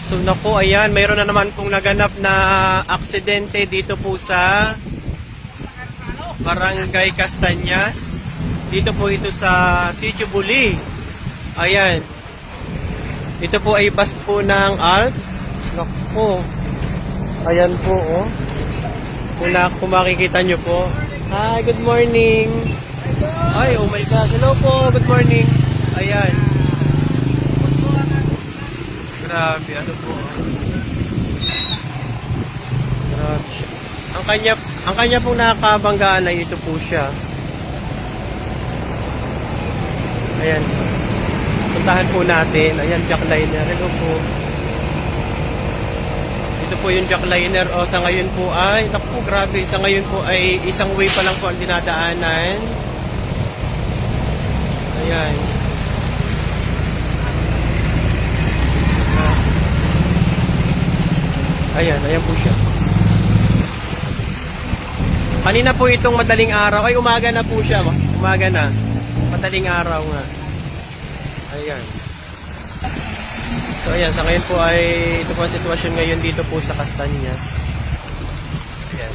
So naku, ayan, mayroon na naman pong naganap na aksidente dito po sa Barangay Castañas. Dito po ito sa Sitio Buli. Ayan. Ito po ay bus po ng Alps. Naku. Ayan po, oh. Kung makikita nyo po. Hi, good morning. Ay, oh my God. Hello po, good morning. Ayan. Grabe, ano po. Grabe siya. Ang kanya pong nakakabanggaan ay ito po siya. Ayan. Puntahan po natin. Ayan, jackliner. Hello po. Ito po yung jackliner. O, sa ngayon po ay, naku, grabe. Sa ngayon po ay isang way pa lang po ang dinadaanan. Ayan. Ayan, ayan po siya. Kanina po itong madaling araw. Ay, umaga na po siya. Umaga na. Madaling araw nga. Ayan. So, ayan. Sa ngayon po ay ito po ang sitwasyon ngayon dito po sa Castañas. Ayan.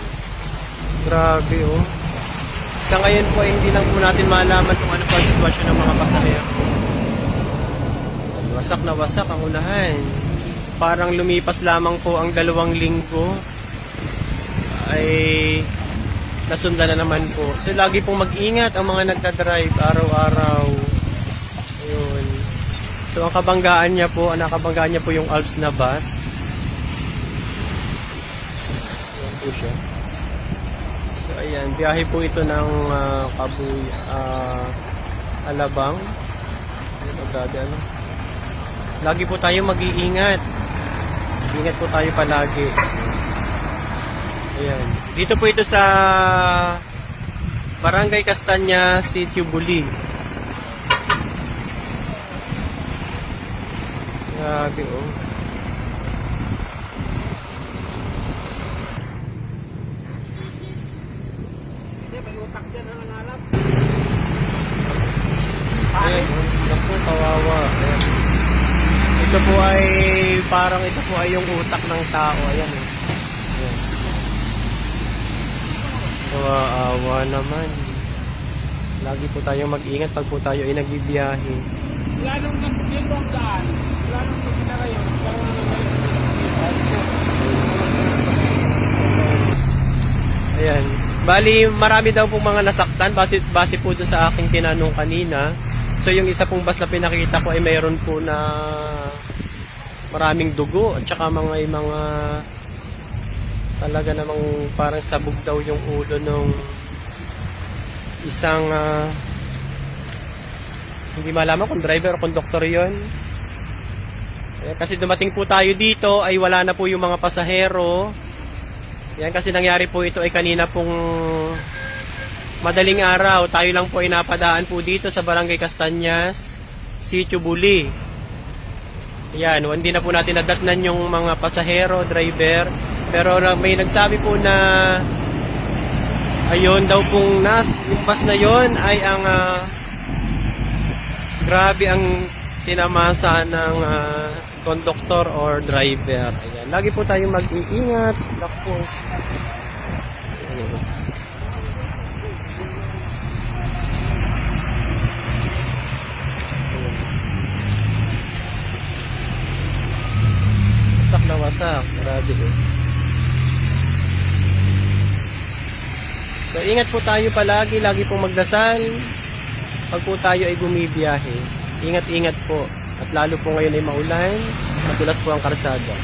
Grabe, oh. Sa ngayon po ay hindi lang po natin malaman kung ano po ang sitwasyon ng mga pasahero. Wasak na wasak ang unahan. Parang lumipas lamang po ang 2 linggo ay nasundan na naman po. So lagi pong mag-ingat ang mga nagdadrive araw-araw. Ayun. So ang kabanggaan niya po, yung Alps na bus. Ayan po siya. So ayan, biyahe po ito ng Alabang. Ito grabe ano. Lagi po tayo mag-iingat. Ingat po tayo palagi. Ayan. Dito po ito sa Barangay Castañas, Sitio Buli. Grabe, oh. Ayan, naku, kawawa. Ayan. Ito po ay parang ito po ay yung utak ng tao. Ayan, eh. Ayan. Kawawa naman. Lagi po tayong mag-ingat pag po tayo ay nagbibiyahe. Wala nung nagpilito ang daan. Wala nung nagsinara yun. Ayan. Bali, marami daw pong mga nasaktan base po doon sa aking tinanong kanina. So yung isa pong bus na pinakita ko ay mayroon po na maraming dugo at saka mga talaga namang parang sabog daw yung ulo nung isang hindi malaman kung driver o conductor yon. Kasi dumating po tayo dito ay wala na po yung mga pasahero. Yan kasi nangyari po ito ay kanina pong madaling araw. Tayo lang po ay napadaan po dito sa Barangay Castañas, Sitio Buli. Yan, hindi na po natin nadatnan yung mga pasahero, driver. Pero may nagsabi po na ayun daw pong yung bus na yon ay ang grabe ang tinamasa ng conductor or driver. Ayan, lagi po tayong mag-iingat. Naku. Wasak na wasak. Grabe, eh. So, ingat po tayo palagi. Lagi pong magdasal. Pag po tayo ay bumibiyahe, ingat-ingat po. At lalo po ngayon ay maulan. Madulas po ang karsada.